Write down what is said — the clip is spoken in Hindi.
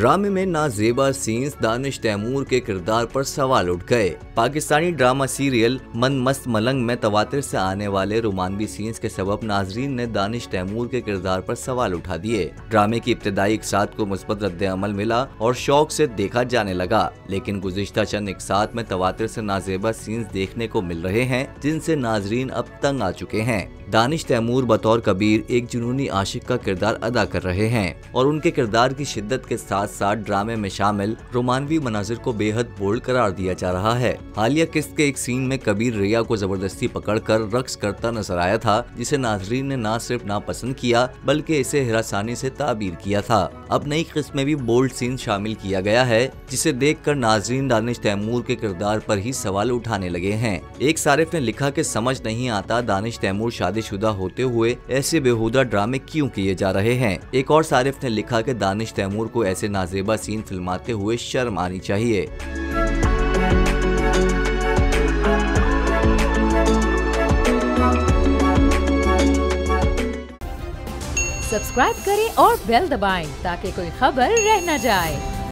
ड्रामे में नाजेबा सीन्स, दानिश तैमूर के किरदार पर सवाल उठ गए। पाकिस्तानी ड्रामा सीरियल मन मस्त मलंग में तवातिर से आने वाले रोमानवी सीन्स के सबब नाजरीन ने दानिश तैमूर के किरदार पर सवाल उठा दिए। ड्रामे की इब्तिदाई इकसात को मुस्बत रद्द-ए-अमल मिला और शौक से देखा जाने लगा, लेकिन गुज़िश्ता चंद इकसात में तवातिर से नाजेबा सीन्स देखने को मिल रहे हैं जिनसे नाजरीन अब तंग आ चुके हैं। दानिश तैमूर बतौर कबीर एक जुनूनी आशिक का किरदार अदा कर रहे हैं और उनके किरदार की शिद्दत के साथ साथ ड्रामे में शामिल रोमानवी मनाजिर को बेहद बोल्ड करार दिया जा रहा है। हालिया किस्त के एक सीन में कबीर रिया को जबरदस्ती पकड़कर रक्स करता नजर आया था, जिसे नाजरीन ने न सिर्फ नापसंद किया बल्कि इसे हिरासानी से ताबीर किया था। अब नई किस्त में भी बोल्ड सीन शामिल किया गया है, जिसे देखकर नाजरीन दानिश तैमूर के किरदार पर ही सवाल उठाने लगे हैं। एक सारिफ ने लिखा कि समझ नहीं आता दानिश तैमूर शादीशुदा होते हुए ऐसे बेहुदा ड्रामे क्यों किए जा रहे हैं। एक और सारिफ ने लिखा कि दानिश तैमूर को ऐसे नाजेबा सीन फिल्माते हुए शर्म आनी चाहिए। सब्सक्राइब करें और बेल दबाएं ताकि कोई खबर रह न जाए।